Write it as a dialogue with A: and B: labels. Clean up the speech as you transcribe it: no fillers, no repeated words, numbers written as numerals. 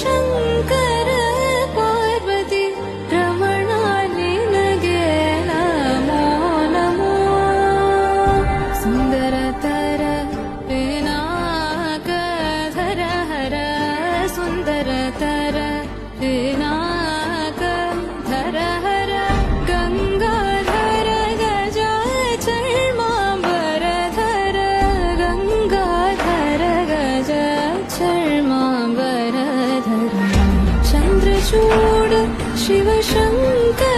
A: ಶಿವಶಂಕರ ಪಾರ್ವತಿ ರಮಣ ನಿನಗೆ ನಮೋ ನಮೋ ಸುಂದರತರ ಪಿನಾಕಧರ ಹರ ಸುಂದರತರ ಪಿನಾಕಧರ ಹರ ಗಂಗಾಧರ ಗಜ ಚರ್ಮಾಂಬರಧರ ಗಂಗಾಧರ ಗಜ ಚರ್ಮಾಂಬರಧರ ಚಂದ್ರಚೂಡ ಶಿವಶಂಕರ